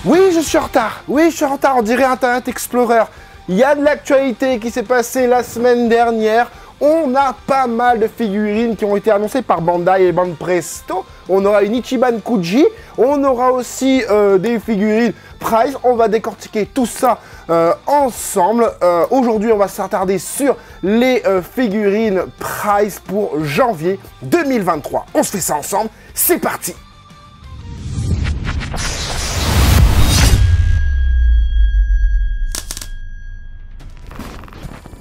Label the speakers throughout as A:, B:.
A: Oui, je suis en retard. Oui, je suis en retard, on dirait Internet Explorer. Il y a de l'actualité qui s'est passée la semaine dernière. On a pas mal de figurines qui ont été annoncées par Bandai et Banpresto. Presto. On aura une Ichiban Kuji. On aura aussi des figurines Price. On va décortiquer tout ça ensemble. Aujourd'hui, on va s'attarder sur les figurines Price pour janvier 2023. On se fait ça ensemble. C'est parti!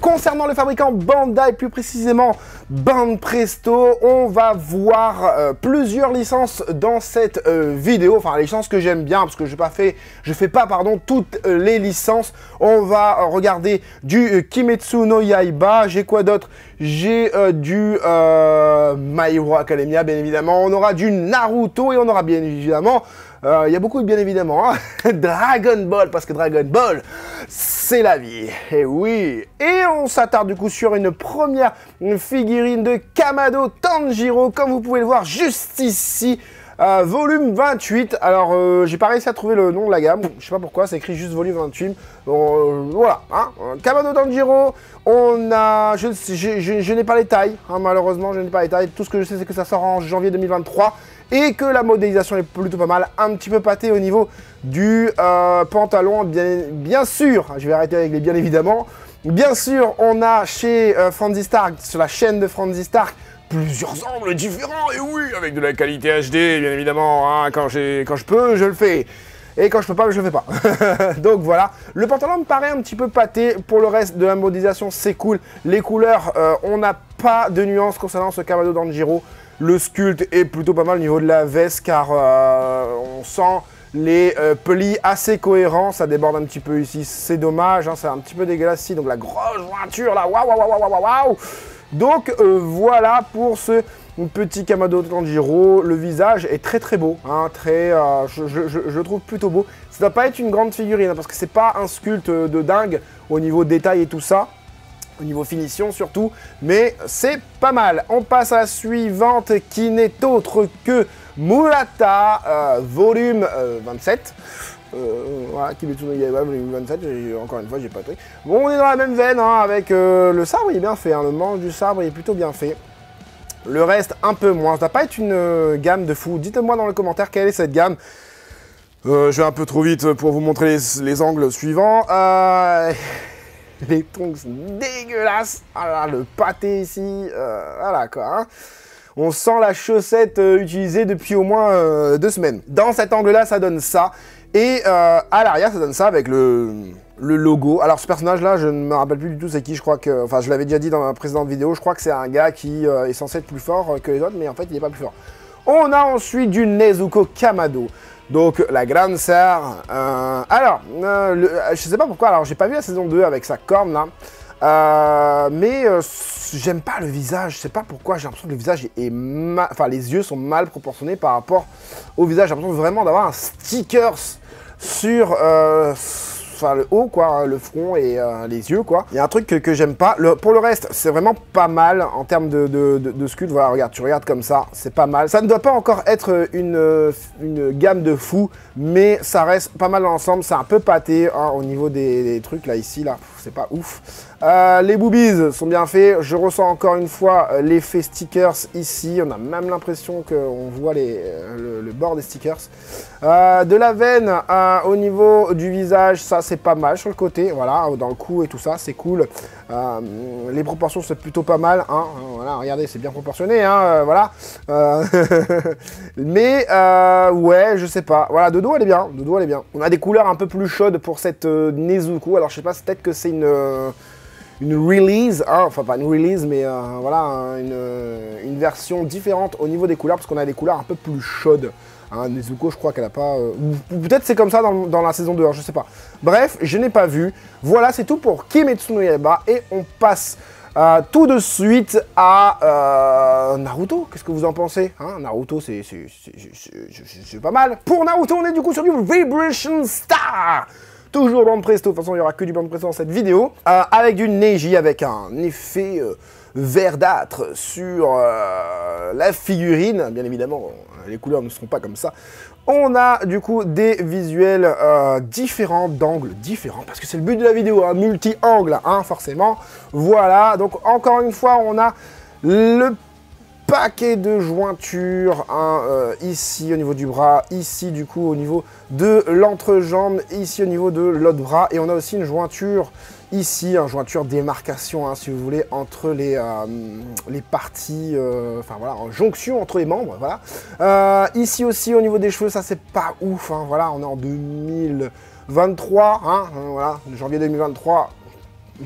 A: Concernant le fabricant Bandai, plus précisément Banpresto, on va voir plusieurs licences dans cette vidéo, enfin les licences que j'aime bien parce que je fais pas toutes les licences. On va regarder du Kimetsu no Yaiba, j'ai quoi d'autre? J'ai du My Hero Academia bien évidemment, on aura du Naruto et on aura bien évidemment il y a beaucoup de bien évidemment, hein. Dragon Ball, parce que Dragon Ball, c'est la vie. Et oui. Et on s'attarde du coup sur une première figurine de Kamado Tanjiro, comme vous pouvez le voir juste ici. Volume 28. Alors, j'ai pas réussi à trouver le nom de la gamme. Je sais pas pourquoi, c'est écrit juste volume 28. Voilà, hein. Kamado Tanjiro. On a... Je n'ai pas les tailles, hein, malheureusement, je n'ai pas les tailles. Tout ce que je sais, c'est que ça sort en janvier 2023. Et que la modélisation est plutôt pas mal, un petit peu pâté au niveau du pantalon, bien sûr, je vais arrêter avec les bien évidemment, bien sûr, on a chez Franzy Stark, sur la chaîne de Franzy Stark, plusieurs angles différents, et oui, avec de la qualité HD, bien évidemment, hein, quand je peux, je le fais. Et quand je peux pas, je le fais pas. Donc voilà, le pantalon me paraît un petit peu pâté. Pour le reste de la modélisation, c'est cool. Les couleurs, on n'a pas de nuances concernant ce Kamado Tanjiro. Le sculpte est plutôt pas mal au niveau de la veste car on sent les plis assez cohérents. Ça déborde un petit peu ici, c'est dommage, hein, c'est un petit peu dégueulasse ici. Donc la grosse voiture là, waouh, waouh, waouh, waouh, waouh. Donc voilà pour ce petit Kamado Tanjiro. Le visage est très très beau, hein, je le trouve plutôt beau. Ça doit pas être une grande figurine hein, parce que c'est pas un sculpte de dingue au niveau détail et tout ça. Au niveau finition surtout, mais c'est pas mal. On passe à la suivante qui n'est autre que Murata, volume 27. Voilà, Kimetsu no Yaiba, volume 27, encore une fois, j'ai pas de truc. Bon, on est dans la même veine, hein, avec le sabre, il est bien fait, hein, le manche du sabre, il est plutôt bien fait. Le reste, un peu moins. Ça doit pas être une gamme de fou. Dites-moi dans les commentaires quelle est cette gamme. Je vais un peu trop vite pour vous montrer les angles suivants. Les tongs dégueulasses. Ah là, le pâté ici. Voilà quoi. Hein. On sent la chaussette utilisée depuis au moins 2 semaines. Dans cet angle-là, ça donne ça. Et à l'arrière, ça donne ça avec le logo. Alors ce personnage-là, je ne me rappelle plus du tout c'est qui. Je crois que... Enfin, je l'avais déjà dit dans ma précédente vidéo. Je crois que c'est un gars qui est censé être plus fort que les autres. Mais en fait, il n'est pas plus fort. On a ensuite du Nezuko Kamado. Donc la grande sœur, je sais pas pourquoi, alors j'ai pas vu la saison 2 avec sa corne là, mais j'aime pas le visage, je sais pas pourquoi, j'ai l'impression que le visage est enfin les yeux sont mal proportionnés par rapport au visage, j'ai l'impression vraiment d'avoir un sticker sur le haut quoi, le front et les yeux quoi. Il y a un truc que j'aime pas. Pour le reste, c'est vraiment pas mal en termes de sculpte. Voilà, regarde, tu regardes comme ça, c'est pas mal. Ça ne doit pas encore être une gamme de fou, mais ça reste pas mal dans l'ensemble. C'est un peu pâté hein, au niveau des trucs là, ici, là, c'est pas ouf. Les boobies sont bien faits. Je ressens encore une fois l'effet stickers ici. On a même l'impression qu'on voit le bord des stickers. De la veine au niveau du visage, ça c'est pas mal sur le côté. Voilà, dans le cou et tout ça, c'est cool. Les proportions c'est plutôt pas mal. Hein. Voilà, regardez, c'est bien proportionné. Hein, voilà. Mais ouais, je sais pas. Voilà, de dos elle est bien. De dos elle est bien. On a des couleurs un peu plus chaudes pour cette Nezuko. Alors je sais pas, peut-être que c'est une release, hein, enfin pas une release, mais voilà, hein, une version différente au niveau des couleurs, parce qu'on a des couleurs un peu plus chaudes. Hein, Nezuko, je crois qu'elle a pas... ou peut-être c'est comme ça dans la saison 2, hein, je sais pas. Bref, je n'ai pas vu. Voilà, c'est tout pour Kimetsu no Yaiba, et on passe tout de suite à Naruto. Qu'est-ce que vous en pensez hein? Naruto, c'est pas mal. Pour Naruto, on est du coup sur du Vibration Star. Toujours Banpresto, de toute façon il n'y aura que du Banpresto dans cette vidéo, avec du Neji, avec un effet verdâtre sur la figurine, bien évidemment, les couleurs ne seront pas comme ça. On a du coup des visuels différents, d'angles différents, parce que c'est le but de la vidéo, un multi-angle, hein, forcément. Voilà, donc encore une fois, on a le paquet de jointures, hein, ici au niveau du bras, ici du coup au niveau de l'entrejambe, ici au niveau de l'autre bras, et on a aussi une jointure ici, une jointure démarcation, hein, si vous voulez, entre les parties, enfin voilà, en jonction entre les membres, voilà. Ici aussi au niveau des cheveux, ça c'est pas ouf, hein, voilà, on est en 2023, hein, voilà, janvier 2023.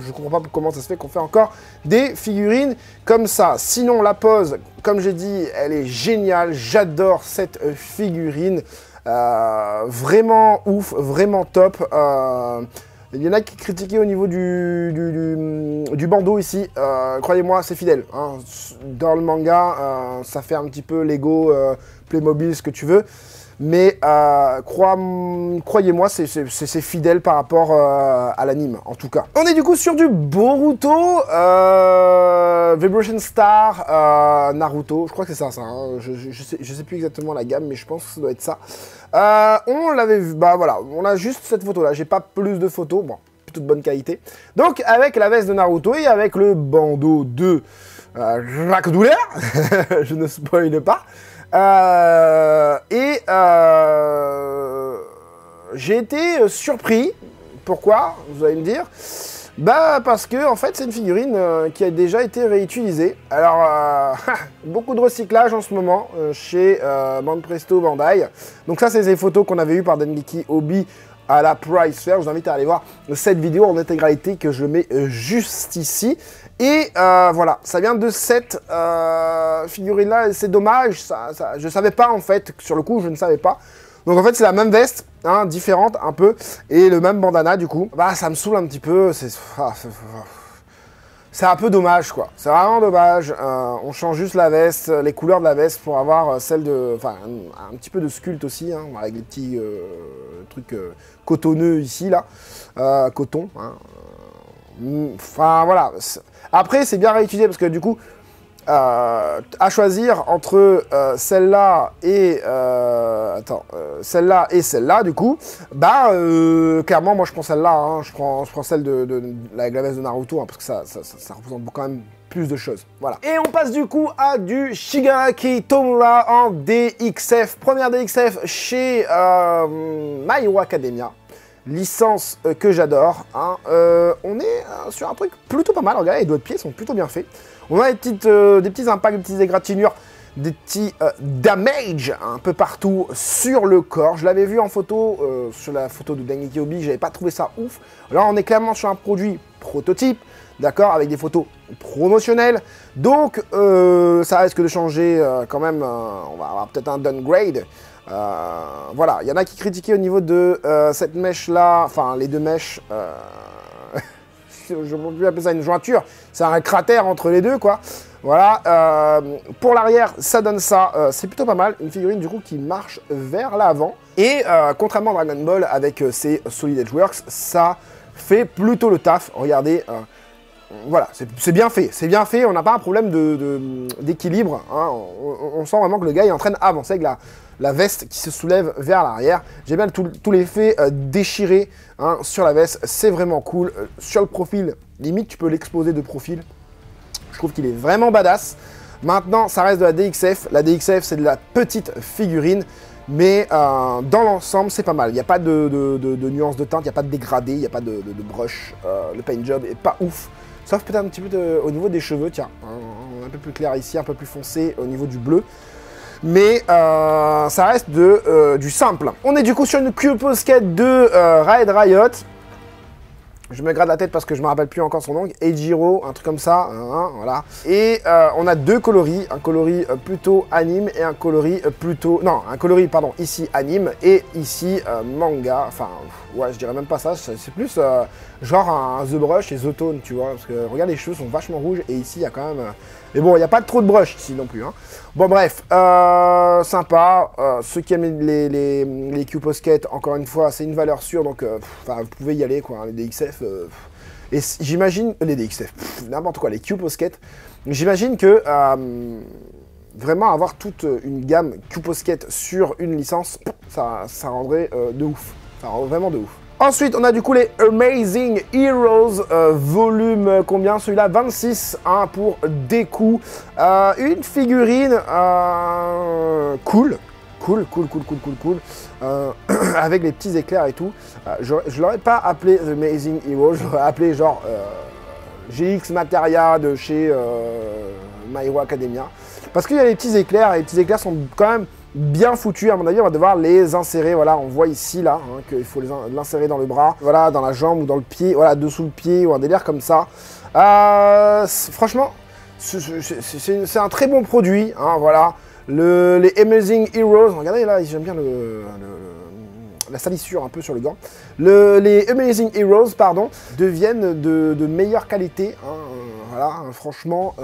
A: Je comprends pas comment ça se fait qu'on fait encore des figurines comme ça. Sinon, la pose, comme j'ai dit, elle est géniale. J'adore cette figurine. Vraiment ouf, vraiment top. Il y en a qui critiquaient au niveau du bandeau ici. Croyez-moi, c'est fidèle, hein. Dans le manga, ça fait un petit peu Lego, Playmobil, ce que tu veux. Mais croyez-moi, c'est fidèle par rapport à l'anime, en tout cas. On est du coup sur du Boruto, Vibration Star, Naruto, je crois que c'est ça, hein. Je sais plus exactement la gamme, mais je pense que ça doit être ça. On l'avait vu, bah voilà, on a juste cette photo-là, j'ai pas plus de photos, bon, plutôt de bonne qualité. Donc, avec la veste de Naruto et avec le bandeau de Jacques Doulaire, je ne spoile pas. J'ai été surpris. Pourquoi? Vous allez me dire. Bah parce que en fait c'est une figurine qui a déjà été réutilisée. Alors beaucoup de recyclage en ce moment chez Banpresto Bandai. Donc ça c'est des photos qu'on avait eues par Dengeki Obi à la Price Fair. Je vous invite à aller voir cette vidéo en intégralité que je mets juste ici. Et voilà, ça vient de cette figurine-là, et c'est dommage, je savais pas en fait, sur le coup je ne savais pas. Donc en fait c'est la même veste, hein, différente un peu, et le même bandana du coup. Bah ça me saoule un petit peu, c'est un peu dommage quoi, c'est vraiment dommage. On change juste la veste, les couleurs de la veste pour avoir celle de, enfin un petit peu de sculpte aussi, hein, avec les petits trucs cotonneux ici là, coton, hein. Enfin voilà. Après, c'est bien réutilisé parce que du coup, à choisir entre celle-là et celle-là et celle-là, du coup, bah clairement, moi je prends celle-là. Hein, je prends celle avec la veste de Naruto hein, parce que ça représente quand même plus de choses. Voilà. Et on passe du coup à du Shigaraki Tomura en DXF, première DXF chez My Hero Academia. Licence que j'adore, hein. On est sur un truc plutôt pas mal, regardez, les doigts de pied sont plutôt bien faits. On a des petits impacts, des petites égratignures, des petits damage un peu partout sur le corps. Je l'avais vu en photo, sur la photo de Dengeki Obi, j'avais pas trouvé ça ouf. Là on est clairement sur un produit prototype, d'accord, avec des photos promotionnelles. Donc ça risque de changer quand même, on va avoir peut-être un downgrade. Voilà, il y en a qui critiquaient au niveau de cette mèche là, enfin les deux mèches, je ne peux plus appeler ça une jointure, c'est un cratère entre les deux quoi. Voilà, pour l'arrière ça donne ça, c'est plutôt pas mal, une figurine du coup qui marche vers l'avant. Et contrairement à Dragon Ball avec ses Solid Edge Works, ça fait plutôt le taf, regardez. Voilà, c'est bien fait, on n'a pas un problème d'équilibre, hein. On sent vraiment que le gars est en train d'avancer avec la veste qui se soulève vers l'arrière. J'aime bien tout l'effet déchiré hein, sur la veste, c'est vraiment cool. Sur le profil, limite tu peux l'exposer de profil, je trouve qu'il est vraiment badass. Maintenant, ça reste de la DXF, c'est de la petite figurine, mais dans l'ensemble c'est pas mal. Il n'y a pas de nuances de teinte, il n'y a pas de dégradé, il n'y a pas de brush, le paint job est pas ouf. Sauf peut-être un petit peu au niveau des cheveux, tiens, un peu plus clair ici, un peu plus foncé au niveau du bleu. Mais ça reste du simple. On est du coup sur une Kyuupo Skate de Raid Riot. Je me gratte la tête parce que je me rappelle plus encore son nom. Eijiro, un truc comme ça, hein, voilà. Et on a deux coloris, un coloris plutôt anime et un coloris plutôt... Non, un coloris, pardon, ici anime et ici manga. Enfin, ouais, je dirais même pas ça, c'est plus genre un The Brush et The Tone, tu vois. Parce que, regarde, les cheveux sont vachement rouges et ici, il y a quand même... Mais bon, il n'y a pas trop de brush ici non plus, hein. Bon, bref, sympa. Ceux qui aiment les Kyuupo Skate, encore une fois, c'est une valeur sûre, donc vous pouvez y aller, quoi, hein, les DXF. Et j'imagine... Les DXF, n'importe quoi, les Kyuupo Skate. J'imagine que vraiment avoir toute une gamme Q-Posket sur une licence, ça rendrait de ouf. Ça rendrait vraiment de ouf. Ensuite, on a du coup les Amazing Heroes, volume combien celui-là 26 hein, pour Deku. Une figurine cool. Cool. Avec les petits éclairs et tout. Je l'aurais pas appelé The Amazing Heroes, je l'aurais appelé genre GX Materia de chez My Hero Academia. Parce qu'il y a les petits éclairs, et les petits éclairs sont quand même bien foutus. À mon avis, on va devoir les insérer. Voilà, on voit ici, là, hein, qu'il faut l'insérer dans le bras, voilà, dans la jambe ou dans le pied, voilà, dessous le pied ou un délire comme ça. Franchement, c'est un très bon produit, hein, voilà. Les Amazing Heroes, regardez là, j'aime bien la salissure un peu sur le gant. Les Amazing Heroes, pardon, deviennent de meilleure qualité. Hein, voilà, franchement,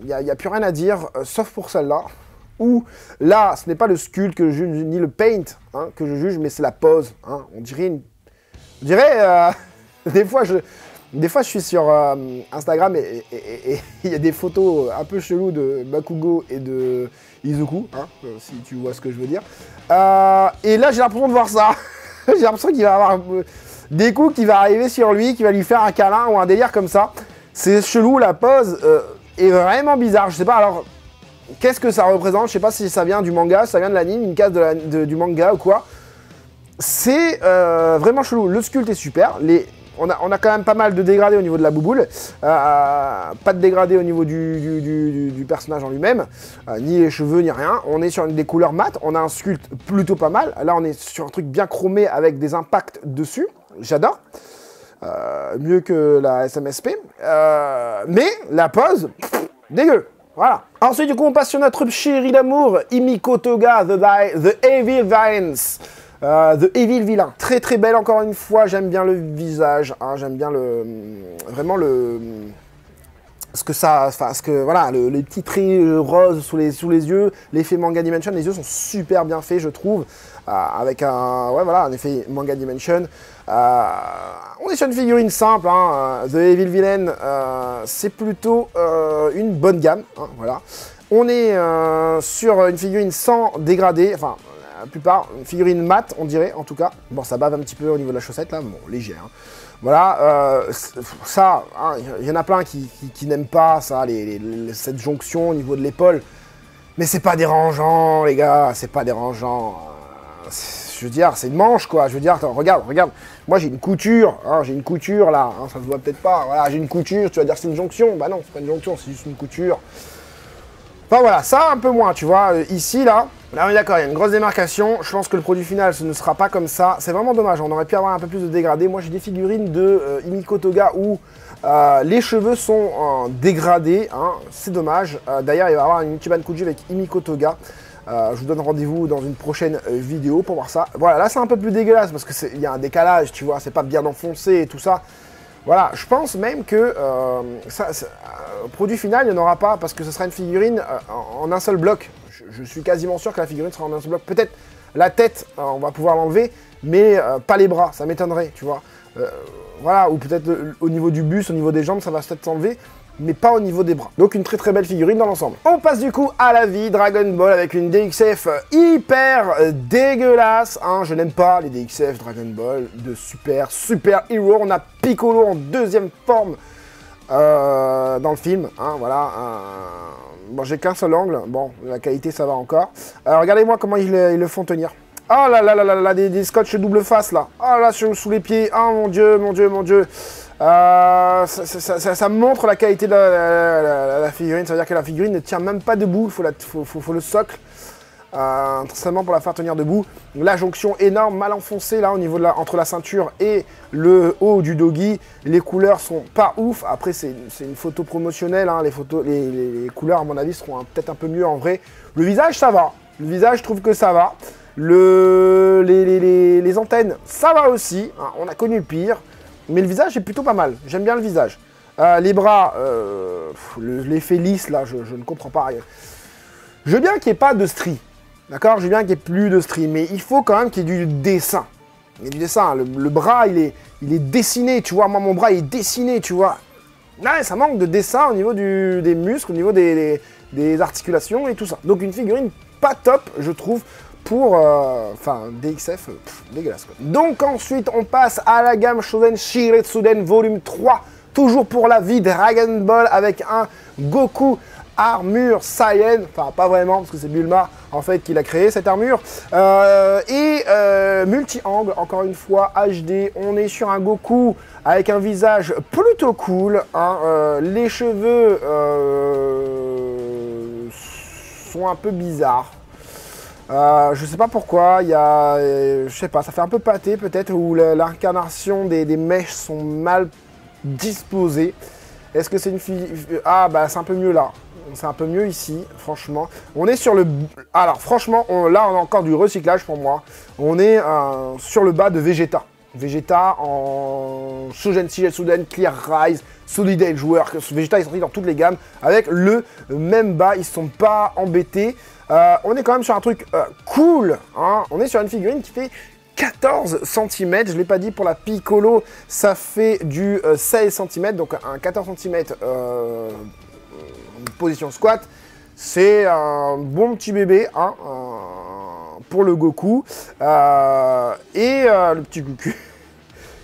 A: il n'y a plus rien à dire, sauf pour celle-là. Où là, ce n'est pas le sculpt que je juge, ni le paint hein, que je juge, mais c'est la pose. Hein. On dirait des fois, je suis sur Instagram et il y a des photos un peu cheloues de Bakugo et de Izuku, hein, si tu vois ce que je veux dire. Et là, j'ai l'impression de voir ça. J'ai l'impression qu'il va avoir Deku qui va arriver sur lui, qui va lui faire un câlin ou un délire comme ça. C'est chelou, la pose est vraiment bizarre. Je sais pas, alors, qu'est-ce que ça représente? Je sais pas si ça vient du manga, si ça vient de l'anime, une case du manga ou quoi. C'est vraiment chelou. Le sculpt est super. On a quand même pas mal de dégradés au niveau de la bouboule. Pas de dégradés au niveau du personnage en lui-même. Ni les cheveux, ni rien. On est sur des couleurs mates. On a un sculpt plutôt pas mal. Là, on est sur un truc bien chromé avec des impacts dessus. J'adore. Mieux que la SMSP. Mais la pose, dégueu. Voilà. Ensuite, du coup, on passe sur notre chéri d'amour, Himiko Toga, The Evil Villains. The Evil Villain. Très très belle encore une fois, j'aime bien le visage, hein, j'aime bien vraiment voilà, les petits traits roses sous les yeux, l'effet Manga Dimension, les yeux sont super bien faits je trouve, avec un effet Manga Dimension. On est sur une figurine simple, hein, The Evil Villain, c'est plutôt une bonne gamme, hein, voilà. On est sur une figurine sans dégradé, enfin la plupart, une figurine mat, on dirait, en tout cas. Bon, ça bave un petit peu au niveau de la chaussette, là, bon, léger. Hein. Voilà, ça, hein, y en a plein qui n'aiment pas, ça, cette jonction au niveau de l'épaule. Mais c'est pas dérangeant, les gars, c'est pas dérangeant. Je veux dire, c'est une manche, quoi. Je veux dire, attends, regarde. Moi, j'ai une couture, hein, là. Hein, ça se voit peut-être pas. Voilà, j'ai une couture, tu vas dire que c'est une jonction. Bah non, c'est pas une jonction, c'est juste une couture. Enfin voilà, ça un peu moins, tu vois, ici, là, on est d'accord, il y a une grosse démarcation, je pense que le produit final, ce ne sera pas comme ça, c'est vraiment dommage, on aurait pu avoir un peu plus de dégradé. Moi j'ai des figurines de Himiko Toga où les cheveux sont dégradés, hein, c'est dommage. D'ailleurs, il va y avoir une Ichiban Kuji avec Himiko Toga, je vous donne rendez-vous dans une prochaine vidéo pour voir ça. Voilà, là c'est un peu plus dégueulasse parce qu'il y a un décalage, tu vois, c'est pas bien enfoncé et tout ça. Voilà, je pense même que produit final, il n'y en aura pas parce que ce sera une figurine en un seul bloc. Je suis quasiment sûr que la figurine sera en un seul bloc. Peut-être la tête, on va pouvoir l'enlever, mais pas les bras, ça m'étonnerait, tu vois. Voilà, ou peut-être au niveau du buste, au niveau des jambes, ça va peut-être s'enlever, mais pas au niveau des bras. Donc une très très belle figurine dans l'ensemble. On passe du coup à la vie Dragon Ball avec une DXF hyper dégueulasse. Hein, je n'aime pas les DXF Dragon Ball de super héros. On a Piccolo en deuxième forme dans le film. Hein, voilà. Bon, j'ai qu'un seul angle. Bon, la qualité ça va encore. Regardez-moi comment ils le font tenir. Oh là là là là là, des scotch double face là. Oh là, sous les pieds. Oh mon dieu, mon dieu, mon dieu. Ça montre la qualité de la figurine. Ça veut dire que la figurine ne tient même pas debout. Il faut le socle. Seulement pour la faire tenir debout. La jonction énorme, mal enfoncée là au niveau entre la ceinture et le haut du doggy. Les couleurs sont pas ouf. Après c'est une photo promotionnelle. Hein. Les couleurs à mon avis seront peut-être un peu mieux en vrai. Le visage ça va. Le visage je trouve que ça va. Les antennes ça va aussi. Hein. On a connu pire. Mais le visage est plutôt pas mal. J'aime bien le visage. Les bras, l'effet lisse là, je ne comprends pas rien. Je veux bien qu'il n'y ait pas de stries. D'accord, je veux bien qu'il n'y ait plus de stries, mais il faut quand même qu'il y ait du dessin. Il y a du dessin, le bras, il est dessiné, tu vois. Moi, mon bras, il est dessiné, tu vois. Ouais, ça manque de dessin au niveau des muscles, au niveau des des articulations et tout ça. Donc une figurine pas top, je trouve, pour, enfin, DXF, dégueulasse quoi. Donc ensuite, on passe à la gamme Shonen Shiretsuden volume 3, toujours pour la vie Dragon Ball, avec un Goku armure Saiyan, enfin pas vraiment parce que c'est Bulma en fait qui l'a créé cette armure, multi-angle, encore une fois HD, on est sur un Goku avec un visage plutôt cool, hein, les cheveux sont un peu bizarres. Je sais pas pourquoi, il y a, je sais pas, ça fait un peu pâté peut-être, où l'incarnation des mèches sont mal disposées. Est-ce que c'est une fille... Ah bah c'est un peu mieux là, c'est un peu mieux ici, franchement. On est sur le... Alors franchement, là on a encore du recyclage pour moi. On est sur le bas de Vegeta. Vegeta en Shonen Shiretsuden, Clear Rise, Solid Edge Work. Vegeta est sorti dans toutes les gammes avec le même bas, ils ne sont pas embêtés. On est quand même sur un truc cool, hein. On est sur une figurine qui fait 14 cm, je ne l'ai pas dit pour la Piccolo, ça fait du 16 cm, donc un 14 cm position squat, c'est un bon petit bébé, hein, pour le Goku, le petit Goku.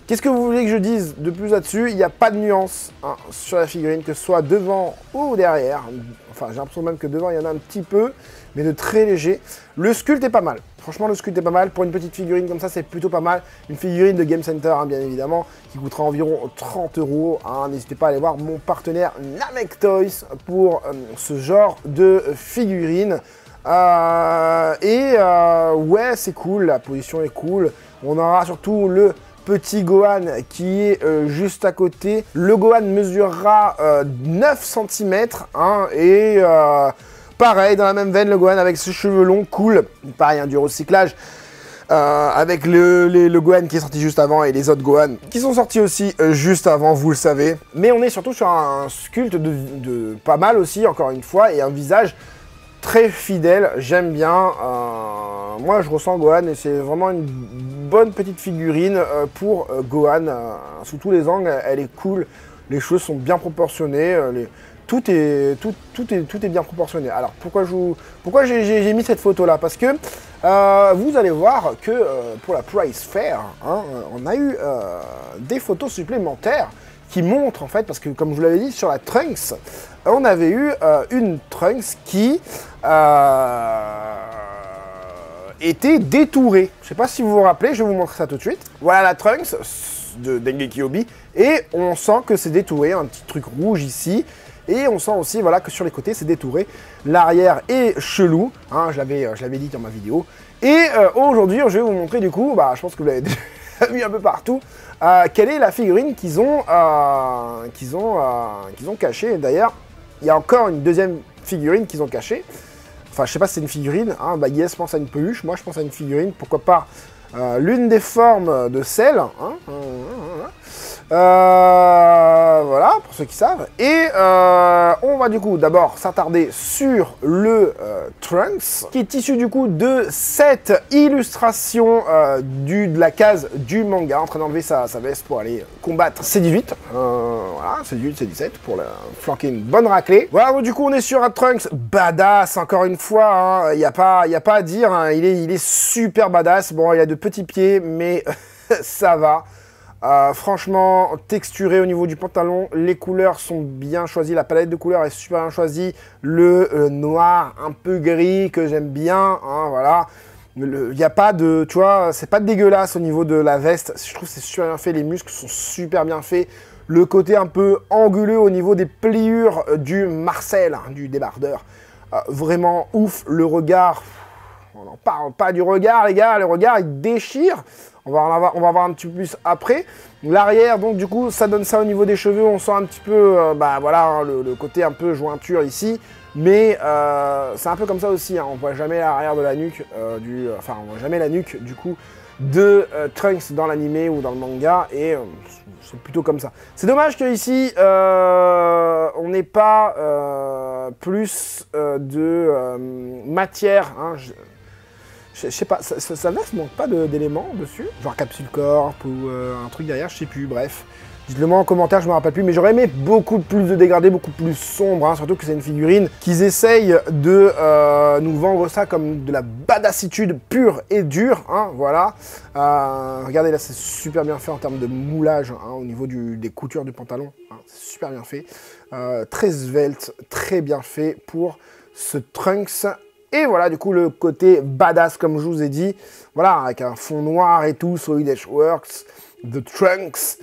A: Qu'est-ce que vous voulez que je dise de plus là-dessus? Il n'y a pas de nuance, hein, sur la figurine, que ce soit devant ou derrière. Enfin, j'ai l'impression même que devant, il y en a un petit peu, mais de très léger. Le sculpte est pas mal. Franchement, le sculpte est pas mal. Pour une petite figurine comme ça, c'est plutôt pas mal. Une figurine de Game Center, hein, bien évidemment, qui coûtera environ 30 €. Hein. N'hésitez pas à aller voir mon partenaire Namek Toys pour ce genre de figurine. Ouais, c'est cool, la position est cool. On aura surtout le petit Gohan qui est juste à côté. Le Gohan mesurera 9 cm, hein, et pareil, dans la même veine, le Gohan avec ses cheveux longs, cool. Pareil, hein, du recyclage. Avec le Gohan qui est sorti juste avant et les autres Gohan qui sont sortis aussi juste avant, vous le savez. Mais on est surtout sur un sculpte de pas mal aussi, encore une fois, et un visage très fidèle, j'aime bien. Moi, je ressens Gohan et c'est vraiment une bonne petite figurine pour Gohan. Sous tous les angles, elle est cool. Les cheveux sont bien proportionnés. Tout est bien proportionné. Alors, pourquoi j'ai mis cette photo-là? Parce que vous allez voir que pour la Price Fair, hein, on a eu des photos supplémentaires qui montrent, en fait, parce que comme je vous l'avais dit, sur la Trunks, on avait eu une Trunks qui était détourée. Je ne sais pas si vous vous rappelez, je vais vous montrer ça tout de suite. Voilà la Trunks de Dengeki Obi, et on sent que c'est détouré, un petit truc rouge ici. Et on sent aussi, voilà, que sur les côtés, c'est détouré. L'arrière est chelou, hein, je l'avais dit dans ma vidéo. Et aujourd'hui, je vais vous montrer du coup, je pense que vous l'avez déjà vu un peu partout, quelle est la figurine qu'ils ont cachée. D'ailleurs, il y a encore une deuxième figurine qu'ils ont cachée. Enfin, je sais pas si c'est une figurine, hein, Yes pense à une peluche, moi je pense à une figurine, pourquoi pas l'une des formes de Cell, hein, voilà, pour ceux qui savent. Et on va du coup d'abord s'attarder sur le Trunks, qui est issu du coup de cette illustration de la case du manga, en train d'enlever sa veste pour aller combattre C18. Voilà, C18, C17, pour flanquer une bonne raclée. Voilà, donc du coup on est sur un Trunks badass, encore une fois, il n'y a pas à dire, hein, il est super badass. Bon, il a de petits pieds, mais ça va. Franchement, texturé au niveau du pantalon, les couleurs sont bien choisies, la palette de couleurs est super bien choisie, le noir un peu gris que j'aime bien, hein, voilà. Il n'y a pas de, tu vois, c'est pas dégueulasse au niveau de la veste, je trouve que c'est super bien fait, les muscles sont super bien faits, le côté un peu anguleux au niveau des pliures du Marcel, hein, du débardeur, vraiment ouf, le regard, on n'en parle pas du regard les gars, le regard il déchire. On va en voir un petit peu plus après. L'arrière, donc du coup, ça donne ça au niveau des cheveux. On sent un petit peu, voilà, hein, le côté un peu jointure ici. Mais c'est un peu comme ça aussi. Hein. On voit jamais l'arrière de la nuque, on voit jamais la nuque du coup de Trunks dans l'animé ou dans le manga. Et c'est plutôt comme ça. C'est dommage qu'ici, on n'ait pas plus de matière. Hein, je sais pas, sa veste manque pas d'éléments dessus, genre capsule corp ou un truc derrière, je sais plus, bref. Dites-le moi en commentaire, je me rappelle plus, mais j'aurais aimé beaucoup plus de dégradés, beaucoup plus sombre, hein, surtout que c'est une figurine qu'ils essayent de nous vendre ça comme de la badassitude pure et dure, hein, voilà. Regardez là, c'est super bien fait en termes de moulage, hein, au niveau des coutures du pantalon, hein, c'est super bien fait. Très svelte, très bien fait pour ce Trunks. Et voilà, du coup, le côté badass, comme je vous ai dit, voilà, avec un fond noir et tout, Solid Edge Works, The Trunks.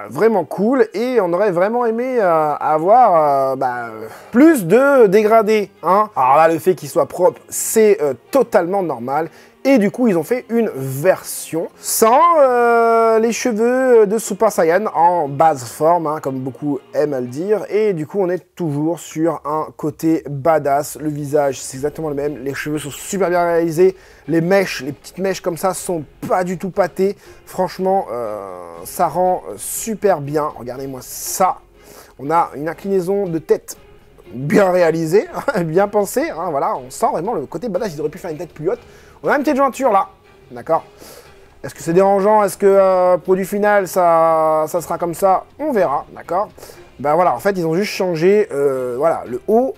A: Vraiment cool, et on aurait vraiment aimé avoir plus de dégradés, hein. Alors là, le fait qu'il soit propre, c'est totalement normal. Et du coup, ils ont fait une version sans les cheveux de Super Saiyan en base forme, hein, comme beaucoup aiment à le dire. Et du coup, on est toujours sur un côté badass. Le visage, c'est exactement le même. Les cheveux sont super bien réalisés. Les mèches, les petites mèches comme ça, sont pas du tout pâtées. Franchement, ça rend super bien. Regardez-moi ça. On a une inclinaison de tête bien réalisée, bien pensée. Hein, voilà, on sent vraiment le côté badass. Ils auraient pu faire une tête plus haute. On a une petite jointure là, d'accord. Est-ce que c'est dérangeant? Est-ce que produit final, ça sera comme ça? On verra, d'accord. Ben voilà, en fait, ils ont juste changé voilà, le haut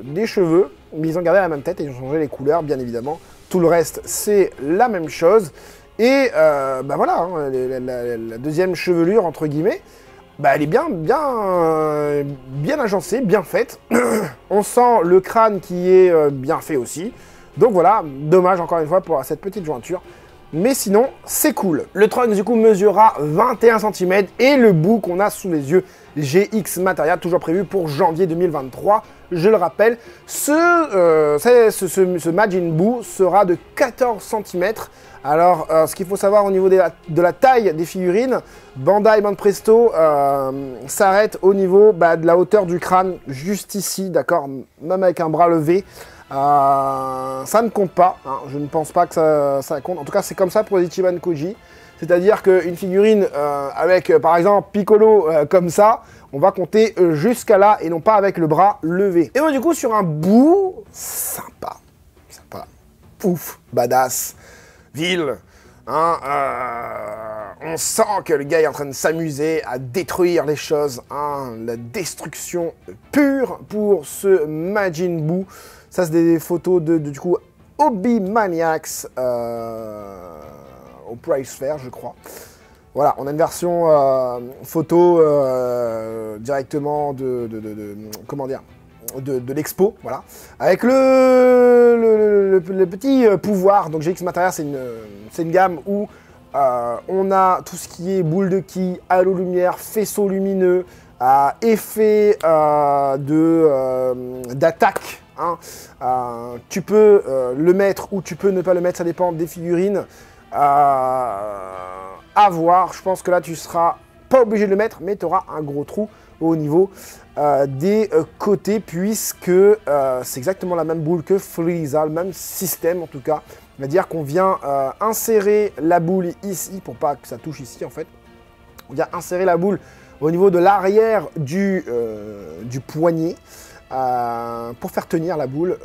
A: des cheveux, mais ils ont gardé la même tête et ils ont changé les couleurs, bien évidemment. Tout le reste, c'est la même chose. Et ben voilà, hein, la deuxième chevelure, entre guillemets, bah, elle est bien agencée, bien faite. On sent le crâne qui est bien fait aussi. Donc voilà, dommage encore une fois pour cette petite jointure. Mais sinon, c'est cool. Le Trunks du coup mesurera 21 cm et le bout qu'on a sous les yeux, GX Materia, toujours prévu pour janvier 2023. Je le rappelle, ce Majin Buu sera de 14 cm. Alors, ce qu'il faut savoir au niveau de la taille des figurines, Bandai Presto s'arrête au niveau de la hauteur du crâne, juste ici, d'accord, même avec un bras levé. Ça ne compte pas, hein. Je ne pense pas que ça compte. En tout cas, c'est comme ça pour les Ichiban Koji. C'est-à-dire qu'une figurine avec, par exemple, Piccolo comme ça, on va compter jusqu'à là et non pas avec le bras levé. Et donc, du coup, sur un bout, sympa, ouf, badass, ville, hein, on sent que le gars est en train de s'amuser à détruire les choses, hein, la destruction pure pour ce Majin Buu. Ça, c'est des photos du coup, Hobby Maniacs au Price Fair, je crois. Voilà, on a une version photo directement comment dire, de l'expo, voilà. Avec le petit pouvoir, donc GX Materia, c'est une gamme où on a tout ce qui est boule de ki, halo lumière, faisceau lumineux, effet d'attaque. Hein. Tu peux le mettre ou tu peux ne pas le mettre, ça dépend des figurines. À voir, je pense que là tu seras pas obligé de le mettre, mais tu auras un gros trou au niveau des côtés, puisque c'est exactement la même boule que Frieza, le même système en tout cas. C'est-à-dire qu'on vient insérer la boule ici, pour pas que ça touche ici en fait. On vient insérer la boule au niveau de l'arrière du poignet. Pour faire tenir la boule,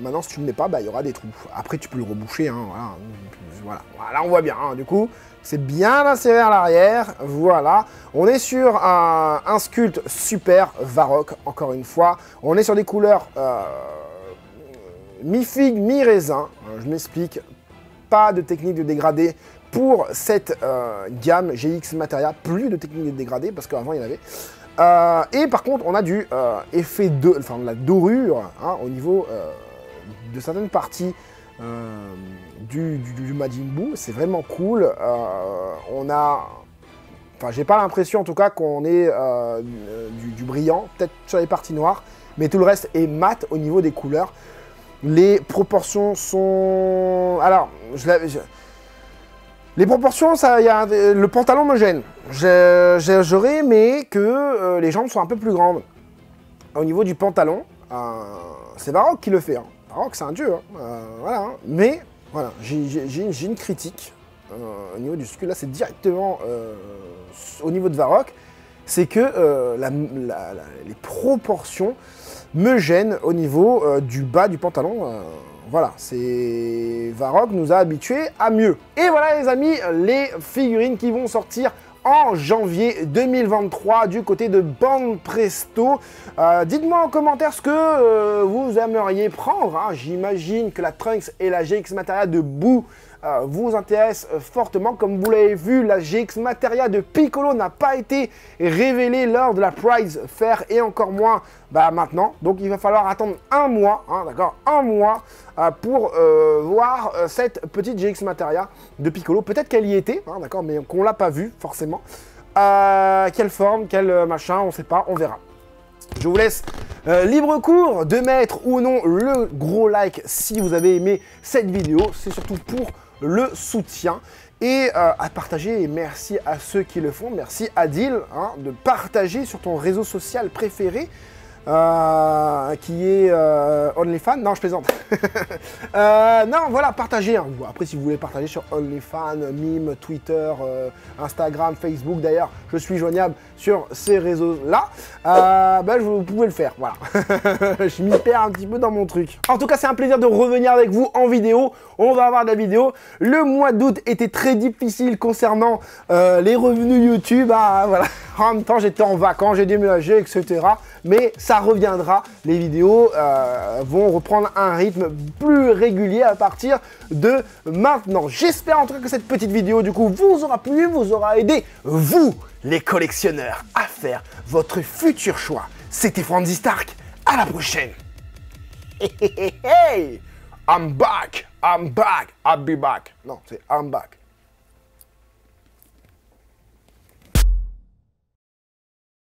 A: maintenant si tu ne le mets pas, il y aura des trous. Après tu peux le reboucher, hein, voilà. Là on voit bien, hein, du coup c'est bien inséré à l'arrière, voilà. On est sur un sculpte super Varrock, encore une fois. On est sur des couleurs mi-figue, mi-raisin, je m'explique, pas de technique de dégradé pour cette gamme GX Materia, plus de technique de dégradé, parce qu'avant il y en avait. Et par contre, on a du effet de la dorure, hein, au niveau de certaines parties du Majin Buu. C'est vraiment cool. On a, j'ai pas l'impression en tout cas qu'on ait du brillant, peut-être sur les parties noires, mais tout le reste est mat au niveau des couleurs. Les proportions sont, alors les proportions, le pantalon me gêne. J'aurais aimé que les jambes soient un peu plus grandes. Au niveau du pantalon, c'est Varrock qui le fait. Hein. Varrock, c'est un dieu. Hein. Voilà. Hein. Mais voilà, j'ai une critique au niveau du sculpte. Là, c'est directement au niveau de Varrock. C'est que les proportions me gênent au niveau du bas du pantalon. Voilà, Varrock nous a habitués à mieux. Et voilà les amis, les figurines qui vont sortir en janvier 2023 du côté de Banpresto. Dites-moi en commentaire ce que vous aimeriez prendre. Hein. J'imagine que la Trunks et la GX Materia de Boo vous intéressent fortement. Comme vous l'avez vu, la GX Materia de Piccolo n'a pas été révélée lors de la Prize Fair et encore moins maintenant. Donc il va falloir attendre un mois, hein, d'accord, un mois pour voir cette petite GX Materia de Piccolo. Peut-être qu'elle y était, hein, d'accord, mais qu'on l'a pas vue forcément. Quelle forme, quel machin, on sait pas, on verra. Je vous laisse libre cours de mettre ou non le gros like si vous avez aimé cette vidéo. C'est surtout pour le soutien et à partager. Et merci à ceux qui le font. Merci Adil de partager sur ton réseau social préféré. Qui est OnlyFans. Non, je plaisante. Non, voilà, partagez. Hein. Après, si vous voulez partager sur OnlyFans, Mime, Twitter, Instagram, Facebook, d'ailleurs, je suis joignable sur ces réseaux-là. Vous pouvez le faire, voilà. Je m'y perds un petit peu dans mon truc. En tout cas, c'est un plaisir de revenir avec vous en vidéo. On va avoir de la vidéo. Le mois d'août était très difficile concernant les revenus YouTube. Voilà. En même temps, j'étais en vacances, j'ai déménagé, etc. Mais ça reviendra. Les vidéos vont reprendre un rythme plus régulier à partir de maintenant. J'espère en tout cas que cette petite vidéo, du coup, vous aura plu, vous aura aidé, vous, les collectionneurs, à faire votre futur choix. C'était Franzy Stark. À la prochaine. Hey, I'm back. I'm back. I'll be back. Non, c'est I'm back.